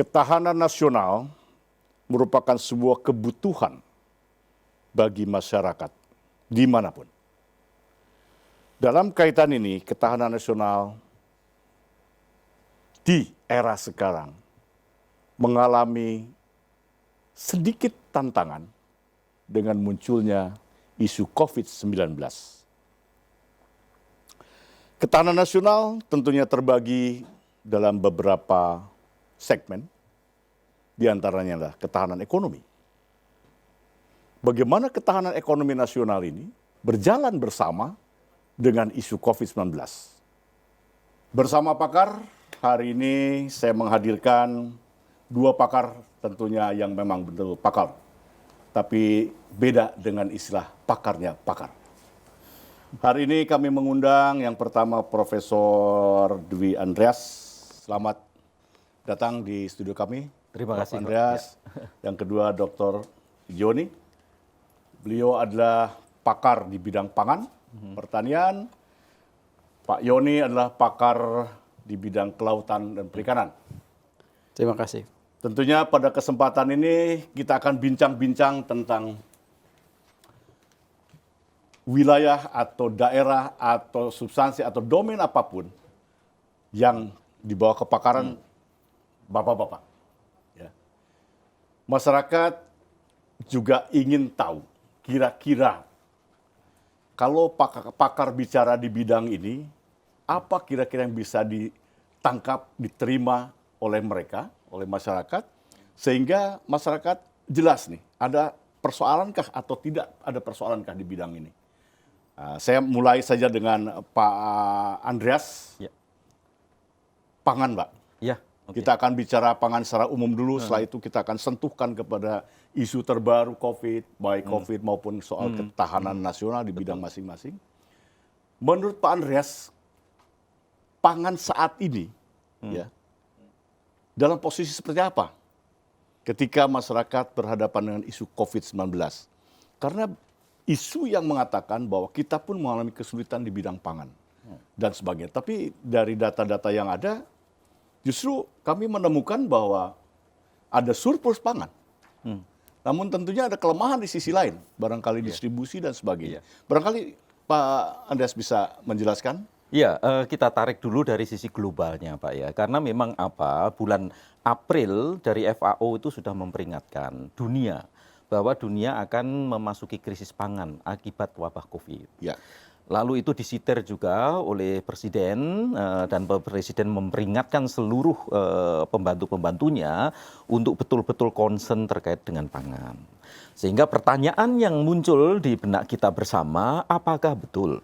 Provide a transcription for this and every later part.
Ketahanan nasional merupakan sebuah kebutuhan bagi masyarakat dimanapun. Dalam kaitan ini, ketahanan nasional di era sekarang mengalami sedikit tantangan dengan munculnya isu COVID-19. Ketahanan nasional tentunya terbagi dalam beberapa segmen, di antaranya adalah ketahanan ekonomi. Bagaimana ketahanan ekonomi nasional ini berjalan bersama dengan isu COVID-19. Bersama pakar, hari ini saya menghadirkan dua pakar tentunya yang memang betul pakar, tapi beda dengan istilah pakarnya pakar. Hari ini kami mengundang yang pertama Profesor Dwi Andreas. Selamat datang di studio kami. Terima kasih, Andreas. Ya. Yang kedua Dr. Yoni. Beliau adalah pakar di bidang pangan, pertanian. Pak Yoni adalah pakar di bidang kelautan dan perikanan. Terima kasih. Tentunya pada kesempatan ini kita akan bincang-bincang tentang wilayah atau daerah atau substansi atau domain apapun yang di bawah kepakaran bapak-bapak. Ya. Masyarakat juga ingin tahu kira-kira kalau pakar bicara di bidang ini, apa kira-kira yang bisa ditangkap, diterima oleh mereka, oleh masyarakat, sehingga masyarakat jelas nih, ada persoalankah atau tidak ada persoalankah di bidang ini. Saya mulai saja dengan Pak Andreas. Ya. Pangan, Pak. Ya, okay. Kita akan bicara pangan secara umum dulu, setelah itu kita akan sentuhkan kepada isu terbaru COVID, baik COVID maupun soal ketahanan nasional di bidang masing-masing. Menurut Pak Andreas, pangan saat ini, ya, dalam posisi seperti apa ketika masyarakat berhadapan dengan isu COVID-19? Karena isu yang mengatakan bahwa kita pun mengalami kesulitan di bidang pangan dan sebagainya. Tapi dari data-data yang ada, justru kami menemukan bahwa ada surplus pangan. Namun tentunya ada kelemahan di sisi lain, barangkali distribusi dan sebagainya. Barangkali Pak Andreas bisa menjelaskan? Ya, kita tarik dulu dari sisi globalnya, Pak ya. Karena memang bulan April dari FAO itu sudah memperingatkan dunia bahwa dunia akan memasuki krisis pangan akibat wabah COVID. Ya. Lalu itu disitir juga oleh Presiden dan Presiden memperingatkan seluruh pembantu-pembantunya untuk betul-betul concern terkait dengan pangan. Sehingga pertanyaan yang muncul di benak kita bersama, apakah betul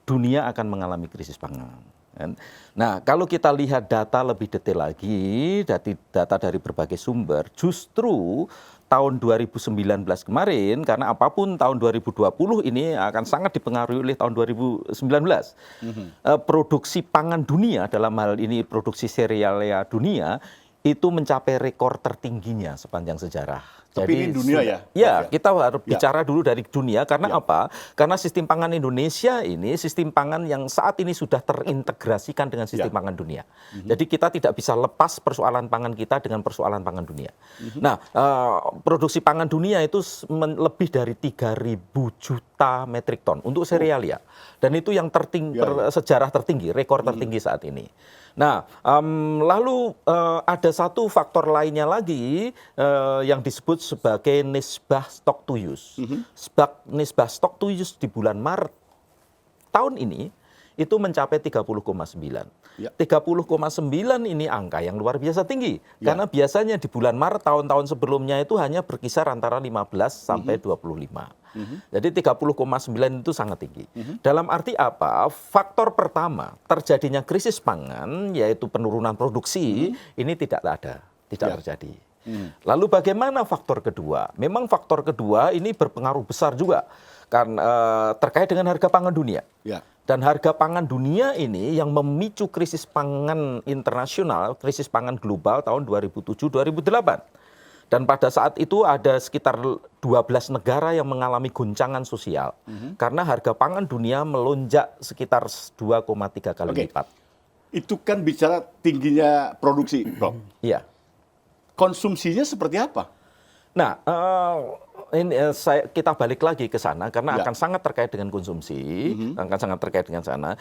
dunia akan mengalami krisis pangan? Nah, kalau kita lihat data lebih detail lagi, data dari berbagai sumber, justru tahun 2019 kemarin, karena apapun tahun 2020 ini akan sangat dipengaruhi oleh tahun 2019. Produksi pangan dunia, dalam hal ini produksi serealia dunia, itu mencapai rekor tertingginya sepanjang sejarah. Tapi ini dunia ya? Ya, kita harus bicara dulu dari dunia, karena apa? Karena sistem pangan Indonesia ini sistem pangan yang saat ini sudah terintegrasikan dengan sistem pangan dunia. Jadi kita tidak bisa lepas persoalan pangan kita dengan persoalan pangan dunia. Nah, produksi pangan dunia itu lebih dari 3.000 juta metrik ton untuk serealia. Dan itu yang sejarah tertinggi, rekor tertinggi saat ini. Nah, lalu ada satu faktor lainnya lagi yang disebut sebagai nisbah stock to use. Nisbah stock to use di bulan Maret tahun ini itu mencapai 30,9. 30,9 ini angka yang luar biasa tinggi. Karena biasanya di bulan Maret tahun-tahun sebelumnya itu hanya berkisar antara 15 sampai 25. Jadi 30,9 itu sangat tinggi. Dalam arti apa? Faktor pertama, terjadinya krisis pangan, yaitu penurunan produksi, ini tidak terjadi. Lalu bagaimana faktor kedua? Memang faktor kedua ini berpengaruh besar juga terkait dengan harga pangan dunia. Dan harga pangan dunia ini yang memicu krisis pangan internasional, krisis pangan global tahun 2007-2008. Dan pada saat itu ada sekitar 12 negara yang mengalami goncangan sosial. Karena harga pangan dunia melonjak sekitar 2,3 kali lipat. Itu kan bicara tingginya produksi, Prof. Iya. konsumsinya seperti apa? Nah, kita balik lagi ke sana karena akan sangat terkait dengan konsumsi, akan sangat terkait dengan sana.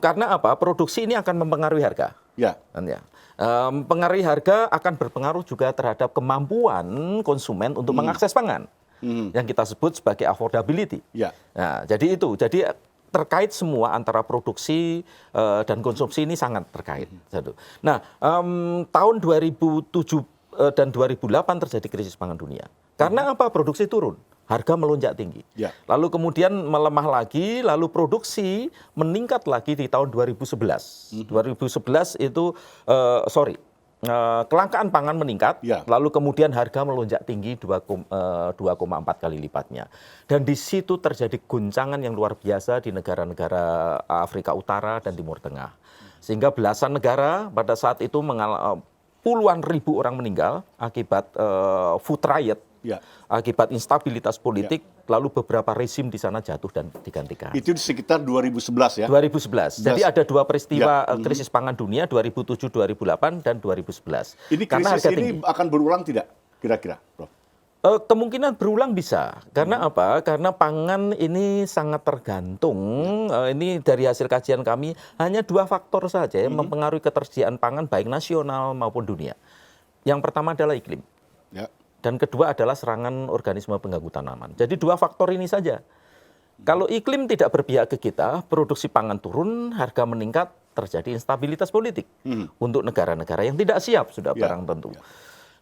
Karena apa? Produksi ini akan mempengaruhi harga. Ya. Pengaruhi harga akan berpengaruh juga terhadap kemampuan konsumen untuk mengakses pangan, yang kita sebut sebagai affordability. Ya. Nah, jadi itu, jadi terkait semua antara produksi dan konsumsi ini sangat terkait. Nah, tahun 2007 dan 2008 terjadi krisis pangan dunia. Karena apa? Produksi turun, harga melonjak tinggi. Ya. Lalu kemudian melemah lagi, lalu produksi meningkat lagi di tahun 2011. 2011 itu, kelangkaan pangan meningkat, Ya. lalu kemudian harga melonjak tinggi 2,4 kali lipatnya. Dan di situ terjadi guncangan yang luar biasa di negara-negara Afrika Utara dan Timur Tengah. Sehingga belasan negara pada saat itu puluhan ribu orang meninggal akibat food riot, akibat instabilitas politik, lalu beberapa rezim di sana jatuh dan digantikan. Itu di sekitar 2011 ya? 2011. Jadi ada dua peristiwa krisis pangan dunia, 2007, 2008, dan 2011. Ini krisis ini akan berulang tidak kira-kira, Prof? Kemungkinan berulang bisa. Karena apa? Karena pangan ini sangat tergantung. Ini dari hasil kajian kami, hanya dua faktor saja yang mempengaruhi ketersediaan pangan baik nasional maupun dunia. Yang pertama adalah iklim. Ya. Dan kedua adalah serangan organisme pengganggu tanaman. Jadi dua faktor ini saja. Kalau iklim tidak berpihak ke kita, produksi pangan turun, harga meningkat, terjadi instabilitas politik untuk negara-negara yang tidak siap, sudah barang tentu.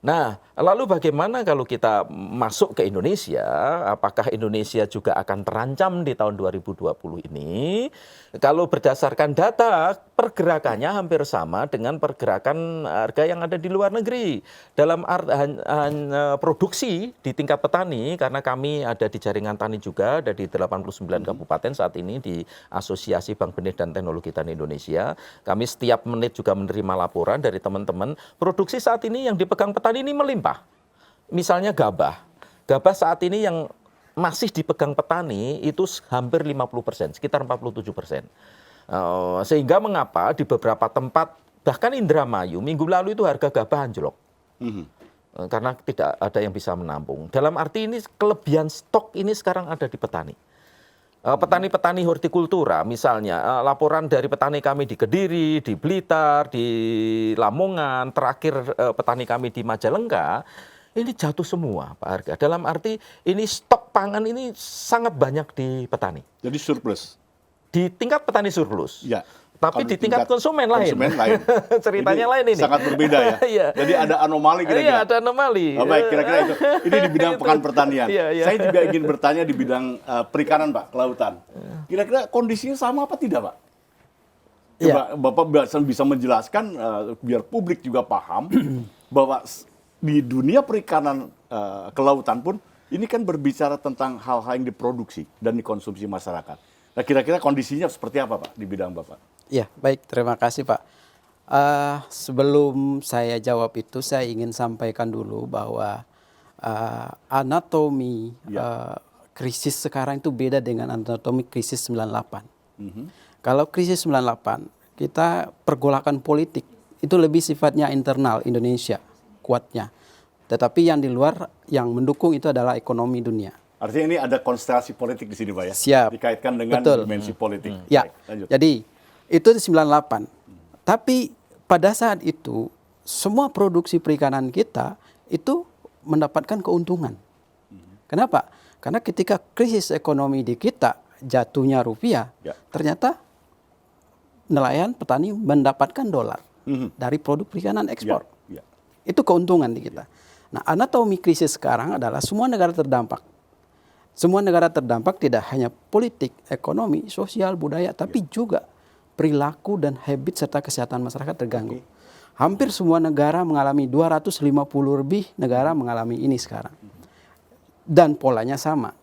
Nah, lalu bagaimana kalau kita masuk ke Indonesia? Apakah Indonesia juga akan terancam di tahun 2020 ini? Kalau berdasarkan data, pergerakannya hampir sama dengan pergerakan harga yang ada di luar negeri. Dalam produksi di tingkat petani, karena kami ada di jaringan tani juga, ada di 89 kabupaten saat ini di Asosiasi Bank Benih dan Teknologi Tani Indonesia. Kami setiap menit juga menerima laporan dari teman-teman. Produksi saat ini yang dipegang petani ini melimpah. Misalnya gabah. Gabah saat ini yang masih dipegang petani itu hampir 50%, sekitar 47%. Sehingga mengapa di beberapa tempat, bahkan Indramayu, minggu lalu itu harga gabah anjlok. Karena tidak ada yang bisa menampung. Dalam arti ini kelebihan stok ini sekarang ada di petani. Petani-petani hortikultura misalnya, laporan dari petani kami di Kediri, di Blitar, di Lamongan, terakhir petani kami di Majalengka, ini jatuh semua Pak harga. Dalam arti ini stok pangan ini sangat banyak di petani. Jadi surplus? Di tingkat petani surplus. Ya. Tapi di tingkat konsumen lain. Ceritanya ini lain ini. Sangat berbeda ya. Iya. Jadi ada anomali kira-kira. Iya, ada anomali. Baik, kira-kira itu. Ini di bidang pekan pertanian. Iya. Saya juga ingin bertanya di bidang perikanan, Pak, kelautan. Kira-kira kondisinya sama apa tidak, Pak? Coba Bapak bisa menjelaskan biar publik juga paham bahwa di dunia perikanan kelautan pun ini kan berbicara tentang hal-hal yang diproduksi dan dikonsumsi masyarakat. Nah, kira-kira kondisinya seperti apa, Pak, di bidang Bapak? Ya, baik. Terima kasih, Pak. Sebelum saya jawab itu, saya ingin sampaikan dulu bahwa anatomi krisis sekarang itu beda dengan anatomi krisis 98. Kalau krisis 98, kita pergolakan politik itu lebih sifatnya internal Indonesia kuatnya. Tetapi yang di luar yang mendukung itu adalah ekonomi dunia. Artinya ini ada konstelasi politik di sini, Pak, ya? Siap. Dikaitkan dengan dimensi politik. Ya, lanjut. Jadi itu di 98. Tapi pada saat itu semua produksi perikanan kita itu mendapatkan keuntungan. Kenapa? Karena ketika krisis ekonomi di kita jatuhnya rupiah, ternyata nelayan petani mendapatkan dolar dari produk perikanan ekspor. Itu keuntungan di kita. Nah, anatomi krisis sekarang adalah semua negara terdampak. Semua negara terdampak tidak hanya politik, ekonomi, sosial, budaya, tapi juga perilaku dan habit serta kesehatan masyarakat terganggu. Hampir semua negara mengalami 250 lebih negara mengalami ini sekarang. Dan polanya sama.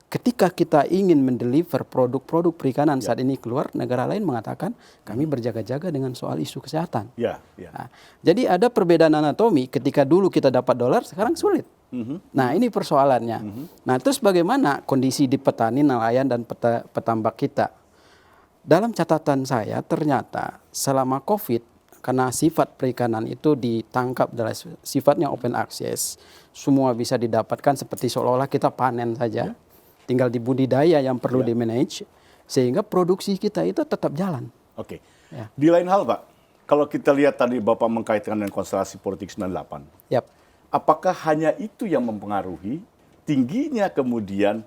Ketika kita ingin mendeliver produk-produk perikanan saat ini keluar, negara lain mengatakan kami berjaga-jaga dengan soal isu kesehatan. Nah, jadi ada perbedaan anatomi ketika dulu kita dapat dolar, sekarang sulit. Nah, ini persoalannya. Nah, terus bagaimana kondisi di petani, nelayan, dan petambak kita? Dalam catatan saya ternyata selama COVID, karena sifat perikanan itu ditangkap dari sifatnya open access, semua bisa didapatkan seperti seolah-olah kita panen saja, tinggal di budidaya yang perlu di-manage, sehingga produksi kita itu tetap jalan. Oke. Ya. Di lain hal, Pak, kalau kita lihat tadi Bapak mengkaitkan dengan konstelasi politik 98, Yap. apakah hanya itu yang mempengaruhi tingginya kemudian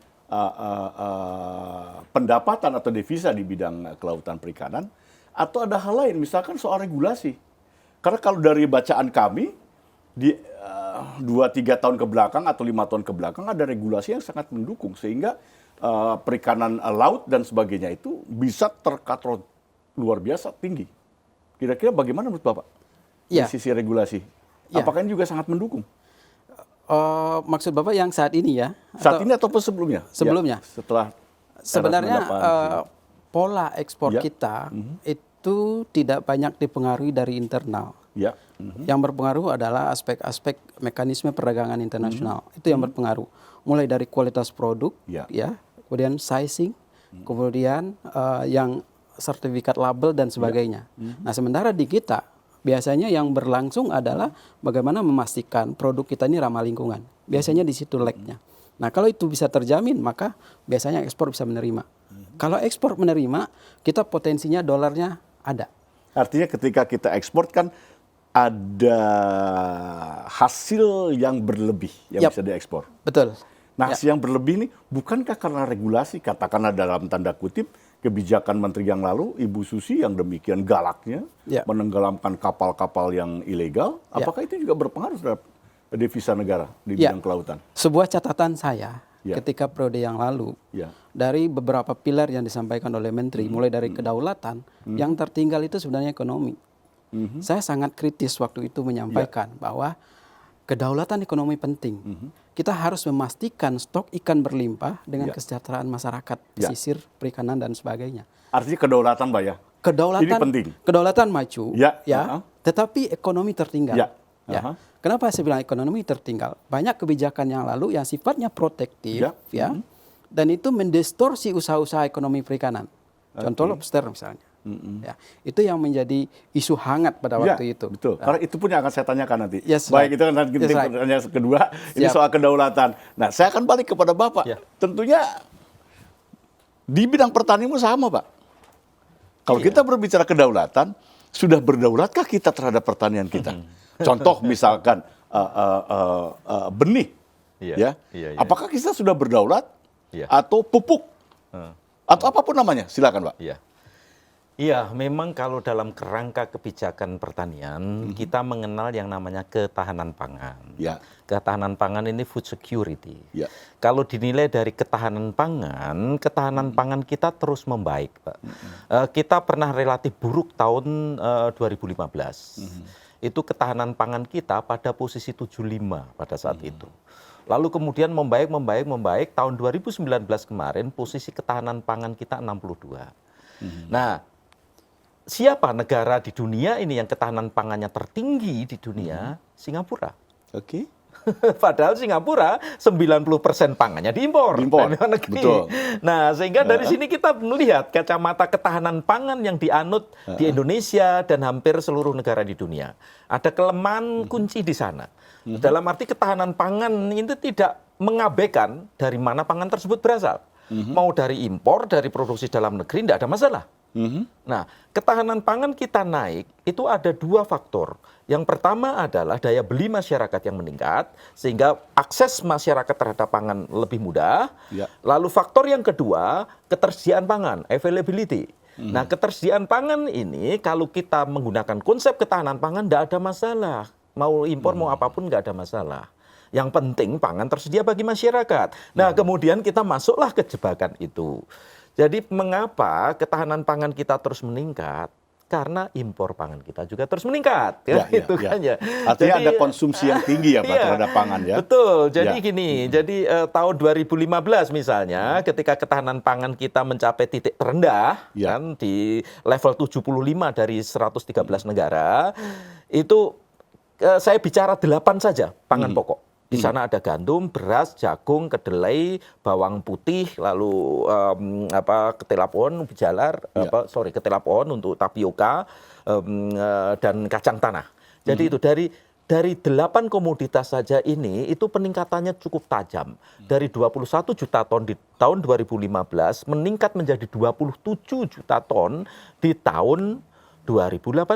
pendapatan atau devisa di bidang kelautan perikanan, atau ada hal lain, misalkan soal regulasi? Karena kalau dari bacaan kami, di 2-3 tahun ke belakang atau 5 tahun ke belakang ada regulasi yang sangat mendukung, sehingga perikanan laut dan sebagainya itu bisa terkatrol luar biasa tinggi. Kira-kira bagaimana menurut Bapak Ya. di sisi regulasi? Ya. Apakah ini juga sangat mendukung? Maksud Bapak yang saat ini ya? Saat ini ataupun sebelumnya? Sebelumnya. Ya, setelah Sebenarnya era 98. pola ekspor Ya. kita itu tidak banyak dipengaruhi dari internal. Ya. Yang berpengaruh adalah aspek-aspek mekanisme perdagangan internasional. Itu yang berpengaruh. Mulai dari kualitas produk, Ya. kemudian sizing, kemudian yang sertifikat label dan sebagainya. Nah, sementara di kita biasanya yang berlangsung adalah bagaimana memastikan produk kita ini ramah lingkungan. Biasanya di situ lag-nya. Nah, kalau itu bisa terjamin, maka biasanya ekspor bisa menerima. Kalau ekspor menerima, kita potensinya dolarnya ada. Artinya ketika kita ekspor kan ada hasil yang berlebih yang Yap. bisa diekspor. Betul. Nah, hasil yang berlebih ini bukankah karena regulasi, katakanlah dalam tanda kutip, kebijakan Menteri yang lalu, Ibu Susi yang demikian galaknya Ya. menenggelamkan kapal-kapal yang ilegal, Ya. apakah itu juga berpengaruh terhadap devisa negara di Ya. bidang kelautan? Sebuah catatan saya Ya. ketika periode yang lalu, Ya. dari beberapa pilar yang disampaikan oleh Menteri, mulai dari kedaulatan, yang tertinggal itu sebenarnya ekonomi. Saya sangat kritis waktu itu menyampaikan bahwa kedaulatan ekonomi penting. Kita harus memastikan stok ikan berlimpah dengan kesejahteraan masyarakat, pesisir, perikanan, dan sebagainya. Artinya kedaulatan, Pak ya? Kedaulatan, Ini penting. kedaulatan maju, Ya. tetapi ekonomi tertinggal. Ya. Ya. Kenapa saya bilang ekonomi tertinggal? Banyak kebijakan yang lalu yang sifatnya protektif, dan itu mendistorsi usaha-usaha ekonomi perikanan. Contoh lobster misalnya. Ya, itu yang menjadi isu hangat pada waktu itu. Betul. Karena itu pun yang akan saya tanyakan nanti. Yes, Baik, right. itu kan nanti Yes, right. pertanyaan kedua. Ini Siap. soal kedaulatan. Nah, saya akan balik kepada Bapak. Ya. Tentunya di bidang pertanian sama, Pak. Kalau kita berbicara kedaulatan, sudah berdaulatkah kita terhadap pertanian kita? Contoh misalkan benih, Iya. ya. Apakah kita sudah berdaulat atau pupuk atau apapun namanya? Silakan, Pak. Iya. Iya, memang kalau dalam kerangka kebijakan pertanian, kita mengenal yang namanya ketahanan pangan. Ya. Ketahanan pangan ini food security. Ya. Kalau dinilai dari ketahanan pangan kita terus membaik, Pak. Kita pernah relatif buruk tahun 2015. Itu ketahanan pangan kita pada posisi 75 pada saat itu. Lalu kemudian membaik, tahun 2019 kemarin posisi ketahanan pangan kita 62. Nah, siapa negara di dunia ini yang ketahanan pangannya tertinggi di dunia? Singapura. Oke. Padahal Singapura 90% pangannya diimpor. Diimpor, dari luar negeri. betul. Nah, sehingga dari sini kita melihat kacamata ketahanan pangan yang dianut di Indonesia dan hampir seluruh negara di dunia. Ada kelemahan kunci di sana. Dalam arti ketahanan pangan itu tidak mengabaikan dari mana pangan tersebut berasal. Mau dari impor, dari produksi dalam negeri, tidak ada masalah. Nah, ketahanan pangan kita naik itu ada dua faktor. Yang pertama adalah daya beli masyarakat yang meningkat, sehingga akses masyarakat terhadap pangan lebih mudah. Ya. Lalu faktor yang kedua, ketersediaan pangan, availability. Nah, ketersediaan pangan ini kalau kita menggunakan konsep ketahanan pangan tidak ada masalah. Mau impor, mau apapun nggak ada masalah. Yang penting pangan tersedia bagi masyarakat. Nah, kemudian kita masuklah ke jebakan itu. Jadi mengapa ketahanan pangan kita terus meningkat? Karena impor pangan kita juga terus meningkat. Itu kan ya. Artinya ada konsumsi yang tinggi ya Pak terhadap pangan ya. Betul. Jadi gini, jadi tahun 2015 misalnya ketika ketahanan pangan kita mencapai titik terendah kan di level 75 dari 113 negara, itu saya bicara 8 saja pangan pokok. Di sana ada gandum, beras, jagung, kedelai, bawang putih, lalu ketela pohon, bijalar, ketela pohon untuk tapioka, dan kacang tanah. Jadi itu dari 8 komoditas saja ini itu peningkatannya cukup tajam. Dari 21 juta ton di tahun 2015 meningkat menjadi 27 juta ton di tahun 2018.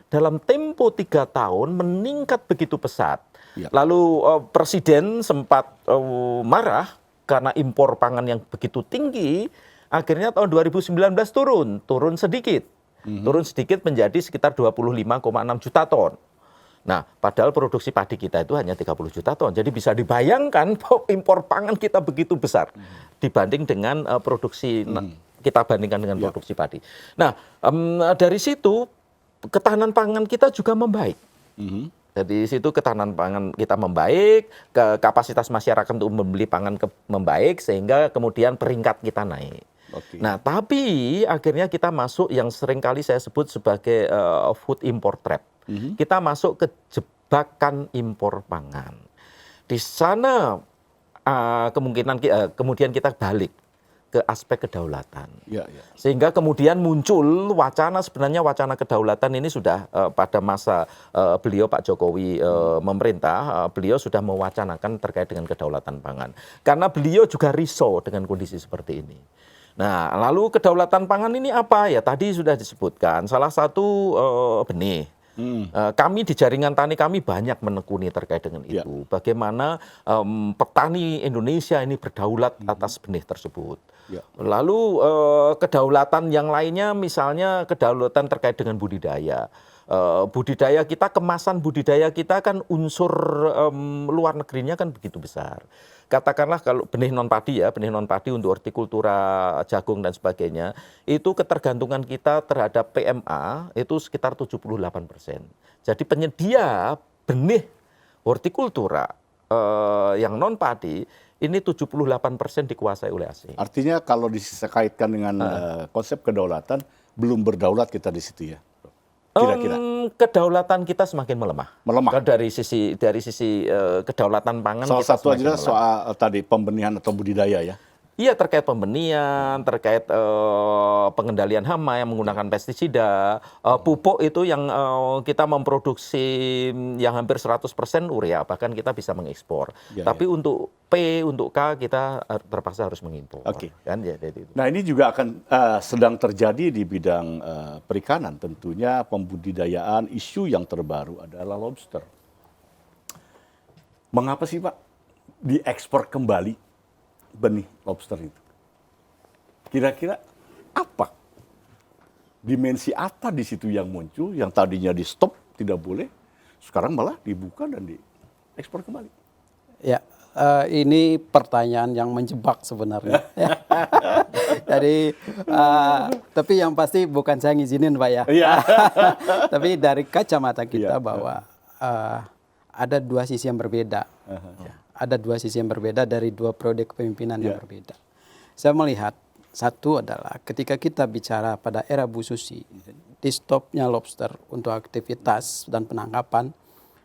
Dalam tempo 3 tahun meningkat begitu pesat. Ya. Lalu Presiden sempat marah karena impor pangan yang begitu tinggi. Akhirnya tahun 2019 turun sedikit. Turun sedikit menjadi sekitar 25,6 juta ton. Nah, padahal produksi padi kita itu hanya 30 juta ton. Jadi bisa dibayangkan bahwa impor pangan kita begitu besar dibanding dengan produksi kita bandingkan dengan produksi padi. Nah, dari situ ketahanan pangan kita juga membaik. Jadi situ ketahanan pangan kita membaik, kapasitas masyarakat untuk membeli pangan membaik, sehingga kemudian peringkat kita naik. Oke. Nah, tapi akhirnya kita masuk yang seringkali saya sebut sebagai food import trap. Kita masuk ke jebakan impor pangan. Di sana kemudian kita balik ke aspek kedaulatan. Ya, ya. Sehingga kemudian muncul sebenarnya wacana kedaulatan ini sudah pada masa beliau Pak Jokowi memerintah, beliau sudah mewacanakan terkait dengan kedaulatan pangan. Karena beliau juga risau dengan kondisi seperti ini. Nah, lalu kedaulatan pangan ini apa? Ya tadi sudah disebutkan, salah satu benih. Kami di jaringan tani kami banyak menekuni terkait dengan itu. Bagaimana petani Indonesia ini berdaulat atas benih tersebut. Lalu kedaulatan yang lainnya misalnya kedaulatan terkait dengan budidaya. Budidaya kita, kemasan budidaya kita kan unsur luar negerinya kan begitu besar. Katakanlah kalau benih non padi untuk hortikultura, jagung dan sebagainya, itu ketergantungan kita terhadap PMA itu sekitar 78%. Jadi penyedia benih hortikultura yang non padi ini 78% dikuasai oleh asing. Artinya kalau dikaitkan dengan konsep kedaulatan, belum berdaulat kita di situ ya, kira-kira. Kedaulatan kita semakin melemah. Dari sisi kedaulatan pangan. Salah kita satu aja soal tadi pembenihan atau budidaya ya. Iya, terkait pembenihan, terkait pengendalian hama yang menggunakan pestisida, pupuk itu yang kita memproduksi yang hampir 100% urea, bahkan kita bisa mengekspor. Tapi untuk P, untuk K kita terpaksa harus mengimpor. Kan, ya, itu. Nah, ini juga akan sedang terjadi di bidang perikanan. Tentunya pembudidayaan, isu yang terbaru adalah lobster. Mengapa sih Pak diekspor kembali benih lobster itu? Kira-kira apa? Dimensi apa di situ yang muncul, yang tadinya di stop, tidak boleh, sekarang malah dibuka dan diekspor kembali? Ya, ini pertanyaan yang menjebak sebenarnya. Jadi, tapi yang pasti bukan saya ngizinin Pak ya. Tapi dari kacamata kita bahwa ada dua sisi yang berbeda. Ada dua sisi yang berbeda dari dua periode kepemimpinan yang berbeda. Saya melihat satu adalah ketika kita bicara pada era Bu Susi, di stopnya lobster untuk aktivitas dan penangkapan,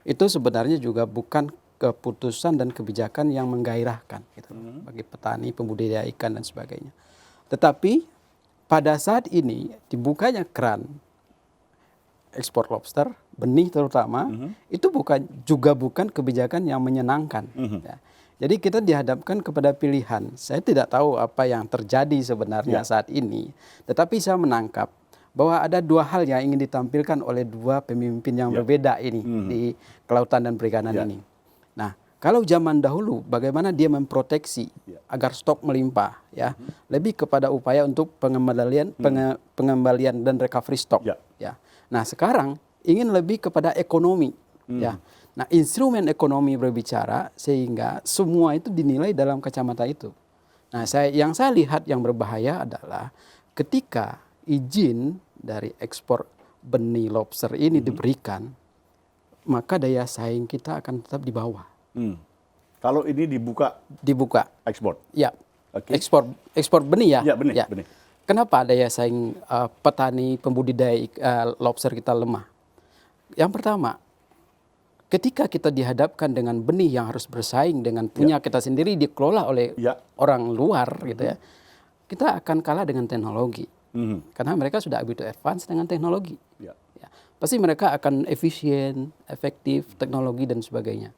itu sebenarnya juga bukan keputusan dan kebijakan yang menggairahkan gitu, bagi petani, pembudidaya ikan dan sebagainya. Tetapi pada saat ini dibukanya keran ekspor lobster, benih terutama, itu bukan kebijakan yang menyenangkan. Ya. Jadi kita dihadapkan kepada pilihan. Saya tidak tahu apa yang terjadi sebenarnya saat ini, tetapi saya menangkap bahwa ada dua hal yang ingin ditampilkan oleh dua pemimpin yang berbeda ini di kelautan dan perikanan ini. Nah, kalau zaman dahulu bagaimana dia memproteksi agar stok melimpah, ya, lebih kepada upaya untuk pengembalian dan recovery stok. Ya. Nah, sekarang ingin lebih kepada ekonomi, ya. Nah, instrumen ekonomi berbicara sehingga semua itu dinilai dalam kacamata itu. Nah, yang saya lihat yang berbahaya adalah ketika izin dari ekspor benih lobster ini diberikan, maka daya saing kita akan tetap di bawah. Kalau ini dibuka ekspor. Ya. Ekspor benih ya. Ya, benih. Kenapa daya saing petani pembudidaya lobster kita lemah? Yang pertama, ketika kita dihadapkan dengan benih yang harus bersaing dengan punya kita sendiri dikelola oleh orang luar gitu ya, kita akan kalah dengan teknologi. Karena mereka sudah begitu advance dengan teknologi. pasti mereka akan efisien, efektif, teknologi dan sebagainya.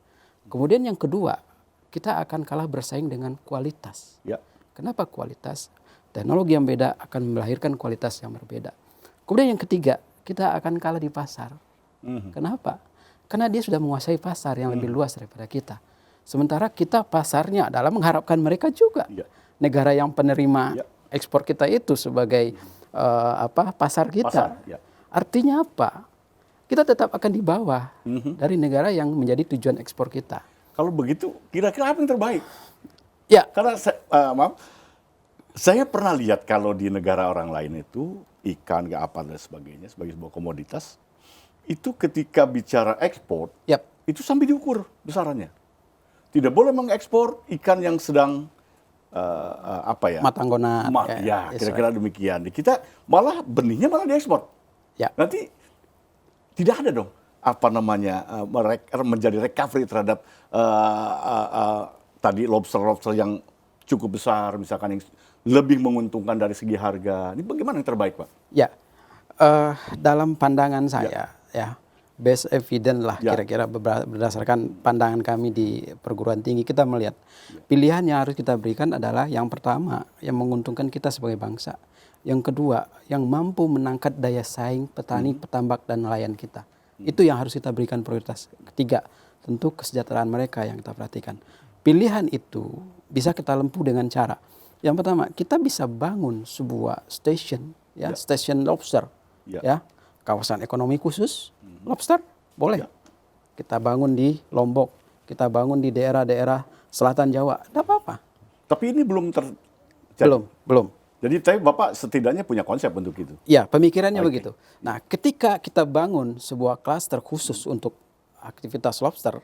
Kemudian yang kedua, kita akan kalah bersaing dengan kualitas. Ya. Kenapa kualitas? Teknologi yang beda akan melahirkan kualitas yang berbeda. Kemudian yang ketiga, kita akan kalah di pasar. Kenapa? Karena dia sudah menguasai pasar yang lebih luas daripada kita. Sementara kita pasarnya adalah mengharapkan mereka juga. Ya. Negara yang penerima ekspor kita itu sebagai pasar kita. Pasar, ya. Artinya apa? Kita tetap akan di bawah dari negara yang menjadi tujuan ekspor kita. Kalau begitu, kira-kira apa yang terbaik? Ya, Karena saya pernah lihat kalau di negara orang lain itu ikan, apa dan sebagainya sebagai sebuah komoditas, itu ketika bicara ekspor, yap, itu sampai diukur besarannya. Tidak boleh mengekspor ikan yang sedang matanggona. ya, kira-kira demikian. Di kita malah benihnya malah diekspor. Ya. Nanti tidak ada dong menjadi recovery terhadap tadi lobster yang cukup besar, misalkan yang lebih menguntungkan dari segi harga. Ini bagaimana yang terbaik, Pak? Ya, dalam pandangan saya, ya, best evidence lah kira-kira berdasarkan pandangan kami di perguruan tinggi, kita melihat pilihan yang harus kita berikan adalah yang pertama yang menguntungkan kita sebagai bangsa, yang kedua yang mampu menangkat daya saing petani, petambak dan nelayan kita. Itu yang harus kita berikan prioritas. Ketiga, tentu kesejahteraan mereka yang kita perhatikan. Pilihan itu bisa kita lempuh dengan cara. Yang pertama, kita bisa bangun sebuah stasiun, stasiun lobster, kawasan ekonomi khusus lobster, boleh. Kita bangun di Lombok, kita bangun di daerah-daerah selatan Jawa, tidak apa-apa. Tapi ini belum terjadi. Belum. Jadi tapi Bapak setidaknya punya konsep untuk itu. Ya, pemikirannya begitu. Nah, ketika kita bangun sebuah klaster khusus untuk aktivitas lobster,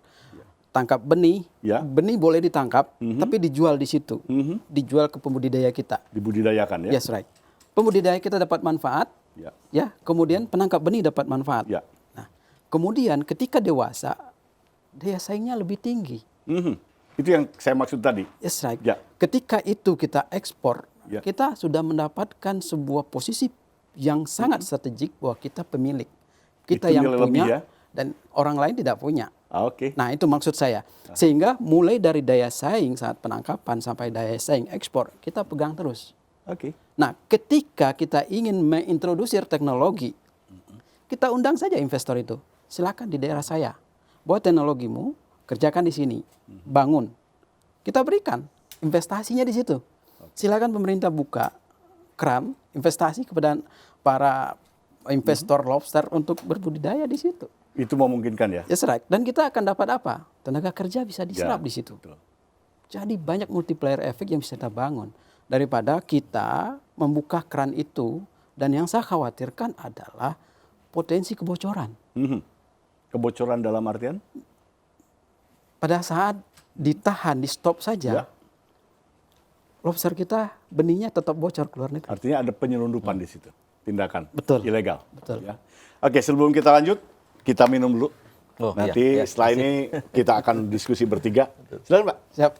tangkap benih, benih boleh ditangkap, tapi dijual di situ, dijual ke pembudidaya kita. Dibudidayakan ya? Yes, right. Pembudidaya kita dapat manfaat, kemudian penangkap benih dapat manfaat. Nah, kemudian ketika dewasa, daya saingnya lebih tinggi. Itu yang saya maksud tadi. Yes, right. Ketika itu kita ekspor, kita sudah mendapatkan sebuah posisi yang sangat strategik bahwa kita pemilik. Kita itu yang punya dan orang lain tidak punya. Oke. Nah, itu maksud saya. Sehingga mulai dari daya saing saat penangkapan sampai daya saing ekspor, kita pegang terus. Oke. Nah, ketika kita ingin mengintrodusir teknologi, kita undang saja investor itu. Silakan di daerah saya. Buat teknologimu, kerjakan di sini. Bangun. Kita berikan investasinya di situ. Silakan pemerintah buka keran investasi kepada para investor lobster untuk berbudidaya di situ. Itu memungkinkan ya? Yes, right. Dan kita akan dapat apa? Tenaga kerja bisa diserap di situ. Betul. Jadi banyak multiplier efek yang bisa kita bangun. Daripada kita membuka keran itu, dan yang saya khawatirkan adalah potensi kebocoran. Kebocoran dalam artian? Pada saat ditahan, di stop saja, lobster kita benihnya tetap bocor keluar negeri. Artinya ada penyelundupan di situ, tindakan ilegal. Betul. Ya. Oke, sebelum kita lanjut, kita minum dulu. Oh, Nanti setelah ini kita akan diskusi bertiga. Silakan, Pak. Siap.